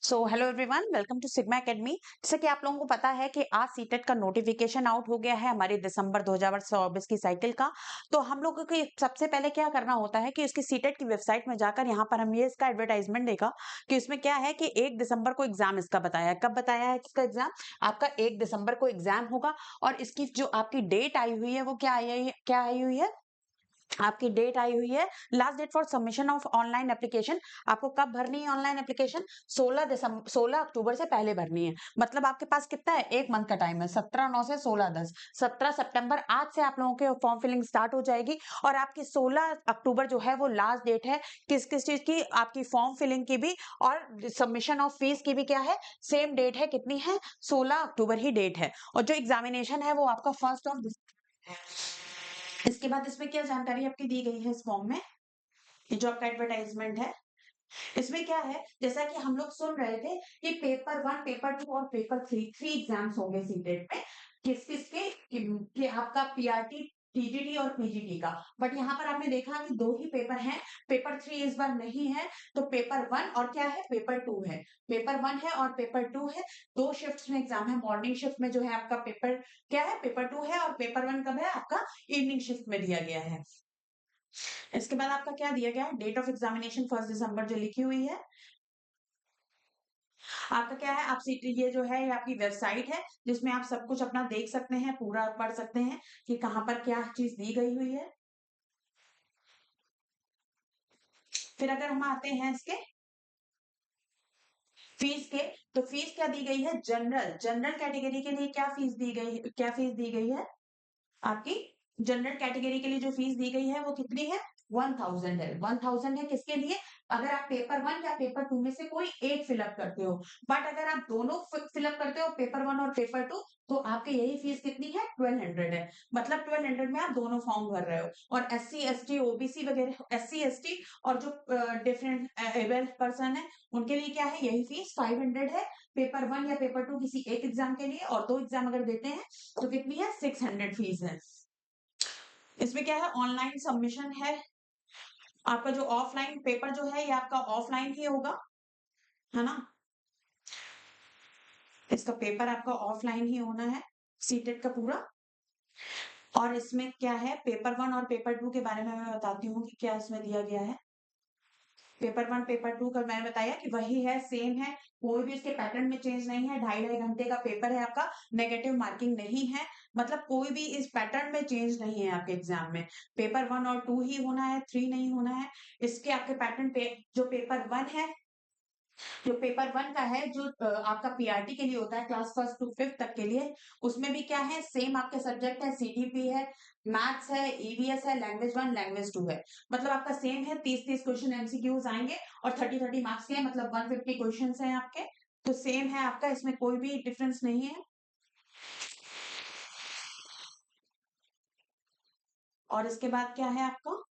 So hello everyone, welcome to Sigma Academy. जैसे कि आप लोगों को पता है कि आज सीटेट का नोटिफिकेशन आउट हो गया है हमारे दिसंबर 2024 की साइकिल का। तो हम लोगों को सबसे पहले क्या करना होता है कि उसकी सीटेट की वेबसाइट में जाकर यहाँ पर हम ये इसका एडवर्टाइजमेंट देखा कि इसमें क्या है कि 1 दिसंबर को एग्जाम इसका बताया है। कब बताया है इसका एग्जाम? आपका 1 दिसंबर को एग्जाम होगा। और इसकी जो आपकी डेट आई हुई है वो क्या आई हुई है? आपकी डेट आई हुई है, last date for submission of online application. आपको कब भरनी है ऑनलाइन एप्लीकेशन? 16 अक्टूबर से पहले भरनी है। मतलब आपके पास कितना है, 1 मंथ का टाइम है। 17/9 से 16/10, 17 सितंबर आज से आप लोगों के फॉर्म फिलिंग स्टार्ट हो जाएगी। और आपकी 16 अक्टूबर जो है वो लास्ट डेट है किस किस चीज की? आपकी फॉर्म फिलिंग की भी और सबमिशन ऑफ फीस की भी क्या है, सेम डेट है। कितनी है? 16 अक्टूबर ही डेट है। और जो एग्जामिनेशन है वो आपका 1 ऑफ इसके बाद इसमें क्या जानकारी आपकी दी गई है इस फॉर्म में? ये जो आपका एडवर्टाइजमेंट है इसमें क्या है, जैसा कि हम लोग सुन रहे थे कि पेपर 1, पेपर 2 और पेपर 3 3 एग्जाम्स होंगे सीटेट में। किस किस के कि आपका पीआरटी, टीजीटी और पीजीटी का। बट यहाँ पर आपने देखा कि 2 ही पेपर हैं। पेपर 3 इस बार नहीं है। तो पेपर 1 और क्या है, पेपर 2 है। पेपर 1 है और पेपर 2 है। 2 शिफ्ट्स में एग्जाम है। मॉर्निंग शिफ्ट में जो है आपका पेपर क्या है, पेपर 2 है। और पेपर 1 कब है आपका? इवनिंग शिफ्ट में दिया गया है। इसके बाद आपका क्या दिया गया है, डेट ऑफ एग्जामिनेशन 1 दिसंबर जो लिखी हुई है। आपका क्या है, आप ये जो है ये आपकी वेबसाइट है जिसमें आप सब कुछ अपना देख सकते हैं, पूरा पढ़ सकते हैं कि कहाँ पर क्या चीज दी गई हुई है। फिर अगर हम आते हैं इसके फीस के, तो फीस क्या दी गई है? जनरल जनरल कैटेगरी के लिए क्या फीस दी गई है आपकी? जनरल कैटेगरी के लिए जो फीस दी गई है वो कितनी है? 1000 है। 1000 है किसके लिए? अगर आप पेपर 1 या पेपर 2 में से कोई एक फिलअप करते हो। बट अगर आप दोनों फिलअप करते हो, पेपर 1 और पेपर 2, तो आपके यही फीस कितनी है? 1200 है। मतलब 1200 में आप दोनों फॉर्म भर रहे हो। और SC ST OBC वगैरह, SC ST और जो डिफरेंट एबल पर्सन है उनके लिए क्या है, यही फीस 500 है। पेपर 1 या पेपर 2 किसी एक एग्जाम के लिए, और 2 एग्जाम अगर देते हैं तो कितनी है? 600 फीस है। इसमें क्या है, ऑनलाइन सबमिशन है। आपका जो ऑफलाइन पेपर जो है ये आपका ऑफलाइन ही होगा, है ना? इसका पेपर आपका ऑफलाइन ही होना है, सीटेट का पूरा। और इसमें क्या है, पेपर 1 और पेपर 2 के बारे में मैं बताती हूँ कि क्या इसमें दिया गया है। पेपर 1 पेपर 2 का मैंने बताया कि वही है, सेम है। कोई भी इसके पैटर्न में चेंज नहीं है। 2.5 घंटे का पेपर है आपका। नेगेटिव मार्किंग नहीं है। मतलब कोई भी इस पैटर्न में चेंज नहीं है आपके एग्जाम में। पेपर 1 और 2 ही होना है, 3 नहीं होना है। इसके आपके पैटर्न पे जो पेपर 1 है, जो पेपर 1 का है, जो आपका पीआरटी के लिए होता है, क्लास 1 टू 5 तक के लिए, उसमें भी क्या है, सेम आपके सब्जेक्ट है। सीडीपी है, मैथ्स है, ईवीएस है, लैंग्वेज 1 लैंग्वेज 2 है। मतलब आपका सेम है। 30-30 क्वेश्चन एमसीक्यूज आएंगे और 30-30 मार्क्स के हैं, मतलब 150 क्वेश्चन हैं आपके। तो सेम है आपका, इसमें कोई भी डिफरेंस नहीं है। और इसके बाद क्या है आपका,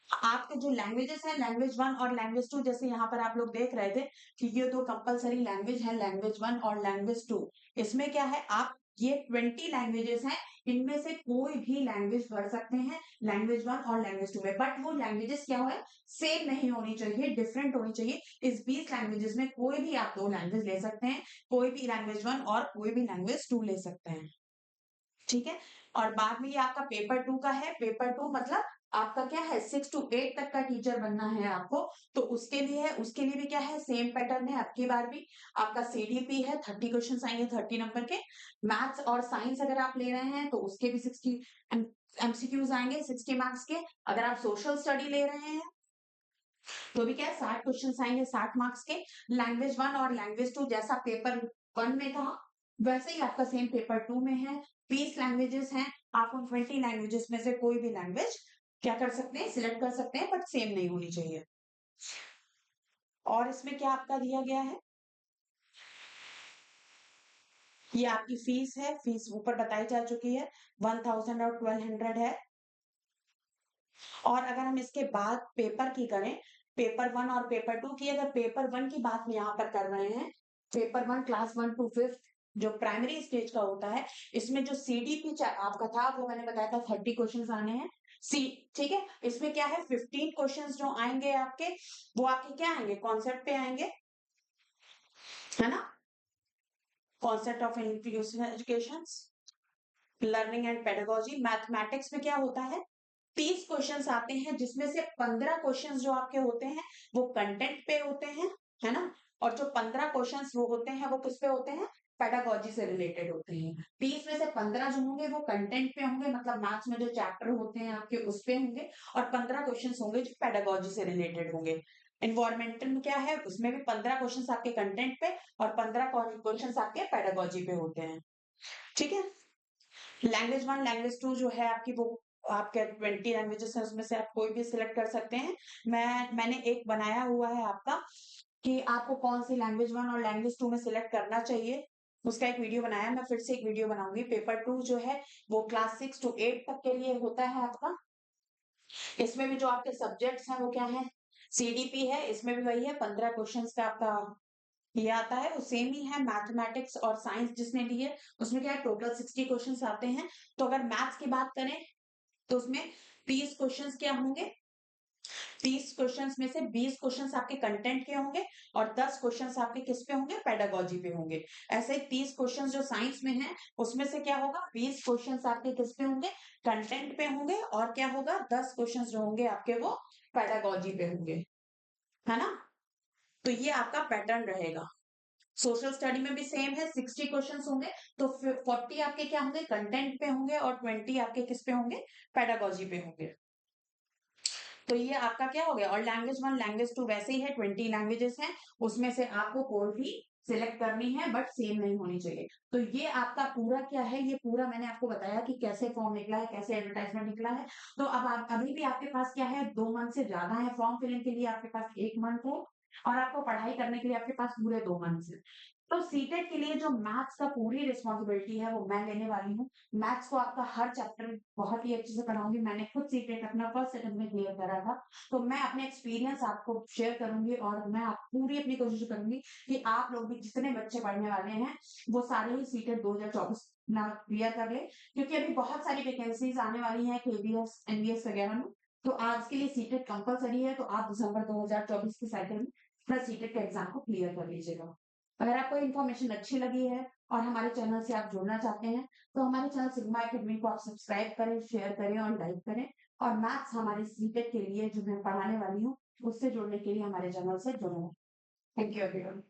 आपके जो लैंग्वेजेस है, लैंग्वेज 1 और लैंग्वेज 2, जैसे यहाँ पर आप लोग देख रहे थे कि ये 2 कंपलसरी लैंग्वेज है, लैंग्वेज 1 और लैंग्वेज 2। इसमें क्या है, आप ये 20 लैंग्वेजेस हैं, इनमें से कोई भी लैंग्वेज पढ़ सकते हैं लैंग्वेज 1 और लैंग्वेज 2 में। बट वो लैंग्वेजेस क्या है, सेम नहीं होनी चाहिए, डिफरेंट होनी चाहिए। इस 20 लैंग्वेजेस में कोई भी आप 2 लैंग्वेज ले सकते हैं, कोई भी लैंग्वेज 1 और कोई भी लैंग्वेज 2 ले सकते हैं। ठीक है। और बाद में ये आपका पेपर 2 का है। पेपर 2 मतलब आपका क्या है, 6 टू 8 तक का टीचर बनना है आपको। तो उसके लिए है, उसके लिए भी क्या है, सेम पैटर्न है आपकी बार भी। आपका सीडीपी है, 30 क्वेश्चन आएंगे 30 नंबर के। मैथ्स और साइंस अगर आप ले रहे हैं तो उसके भी 60 एमसीक्यूज आएंगे 60 मार्क्स के। अगर आप सोशल स्टडी ले रहे हैं तो भी क्या है, 60 क्वेश्चन आएंगे 60 मार्क्स के। लैंग्वेज 1 और लैंग्वेज 2 जैसा पेपर 1 में था वैसे ही आपका सेम पेपर 2 में है। 20 लैंग्वेजेस हैं। आप उन 20 लैंग्वेजेस में से कोई भी लैंग्वेज क्या कर सकते हैं, सिलेक्ट कर सकते हैं, बट सेम नहीं होनी चाहिए। और इसमें क्या आपका दिया गया है, ये आपकी फीस है। फीस ऊपर बताई जा चुकी है, 1000 और 1200 है। और अगर हम इसके बाद पेपर की करें, पेपर 1 और पेपर 2 की, अगर पेपर 1 की बात में यहाँ पर कर रहे हैं, पेपर 1 क्लास 1 टू 5 जो प्राइमरी स्टेज का होता है, इसमें जो सीडीपी आपका था वो मैंने बताया था 30 क्वेश्चंस आने हैं। सी ठीक है। इसमें क्या है, 15 क्वेश्चंस जो आएंगे आपके, वो आपके क्या आएंगे, कॉन्सेप्ट पे आएंगे। है ना। Concept of inclusive education, learning and pedagogy. Mathematics में क्या होता है, 30 क्वेश्चंस आते हैं जिसमें से 15 क्वेश्चंस जो आपके होते हैं वो कंटेंट पे होते हैं, है ना। और जो 15 क्वेश्चंस वो होते हैं वो किस पे होते हैं, पेडागोजी से रिलेटेड होते हैं। 30 में से 15 जो होंगे वो कंटेंट पे होंगे, मतलब मैथ्स में जो चैप्टर होते हैं आपके उस पे होंगे, और 15 क्वेश्चंस होंगे जो पेडागोजी से रिलेटेड होंगे। इन्वायरमेंटल में क्या है, उसमें भी 15 क्वेश्चंस आपके कंटेंट पे और 15 क्वेश्चंस आपके पेडागोजी पे होते हैं, ठीक है। लैंग्वेज 1 लैंग्वेज 2 जो है आपकी वो आपके 20 लैंग्वेजेस है, उसमें से आप कोई भी सिलेक्ट कर सकते हैं। मैंने एक बनाया हुआ है आपका कि आपको कौन सी लैंग्वेज 1 और लैंग्वेज 2 में सिलेक्ट करना चाहिए, उसका एक वीडियो बनाया। मैं फिर से एक वीडियो बनाऊंगी। पेपर 2 जो है वो क्लास 6 to 8 तक के लिए होता है आपका। इसमें भी जो आपके सब्जेक्ट्स हैं वो क्या है, सीडीपी है, इसमें भी वही है, 15 क्वेश्चन का आपका ये आता है। वो सेम ही है मैथमेटिक्स और साइंस जिसने ली है, उसमें क्या है, टोटल 60 क्वेश्चंस आते हैं। तो अगर मैथ्स की बात करें तो उसमें 30 क्वेश्चंस क्या होंगे, 30 क्वेश्चंस में से 20 क्वेश्चंस आपके कंटेंट के होंगे और 10 क्वेश्चंस आपके किस पे होंगे, पेडागोजी पे होंगे। ऐसे ही 30 क्वेश्चंस जो साइंस में है उसमें से क्या होगा, 20 क्वेश्चंस आपके किस पे होंगे, कंटेंट पे होंगे, और क्या होगा, 10 क्वेश्चंस जो होंगे आपके वो पेडागोजी पे होंगे, है ना। तो ये आपका पैटर्न रहेगा। सोशल स्टडी में भी सेम है, 60 क्वेश्चंस होंगे, तो 40 आपके क्या होंगे, कंटेंट पे होंगे, और 20 आपके किस पे होंगे, पेडागोजी पे होंगे। तो ये आपका क्या हो गया। और लैंग्वेज 1 लैंग्वेज 2 वैसे ही है, 20 लैंग्वेजेस हैं, उसमें से आपको कोई भी सिलेक्ट करनी है, बट सेम नहीं होनी चाहिए। तो ये आपका पूरा क्या है, ये पूरा मैंने आपको बताया कि कैसे फॉर्म निकला है, कैसे एडवर्टाइजमेंट निकला है। तो अब आप अभी भी आपके पास क्या है, 2 मंथ से ज्यादा है, फॉर्म फिलिंग के लिए आपके पास 1 मंथ है, और आपको पढ़ाई करने के लिए आपके पास पूरे 2 मंथ है। तो सीटेट के लिए जो मैथ्स का पूरी रिस्पॉन्सिबिलिटी है वो मैं लेने वाली हूँ। मैथ्स को आपका हर चैप्टर बहुत ही अच्छे से पढ़ाऊंगी। मैंने खुद सीटेट अपना फर्स्ट अटेम्प्ट में क्लियर करा था, तो मैं अपने एक्सपीरियंस आपको शेयर करूंगी, और मैं आप पूरी अपनी कोशिश करूंगी कि आप लोग भी जितने बच्चे पढ़ने वाले हैं वो सारे ही सीटेट 2024 ना क्लियर कर ले, क्योंकि अभी बहुत सारी वैकेंसीज आने वाली हैं केबीएस एनबीएस वगैरह में। तो आज के लिए सीटेट कंपलसरी है, तो आप दिसंबर 2024 की साइकिल में अपना सीटेट का एग्जाम को क्लियर कर लीजिएगा। अगर आपको इन्फॉर्मेशन अच्छी लगी है और हमारे चैनल से आप जुड़ना चाहते हैं, तो हमारे चैनल सिग्मा एकेडमी को आप सब्सक्राइब करें, शेयर करें और लाइक करें। और मैथ्स हमारे सीटेट के लिए जो मैं पढ़ाने वाली हूँ उससे जुड़ने के लिए हमारे चैनल से जुड़ें। Thank you everyone.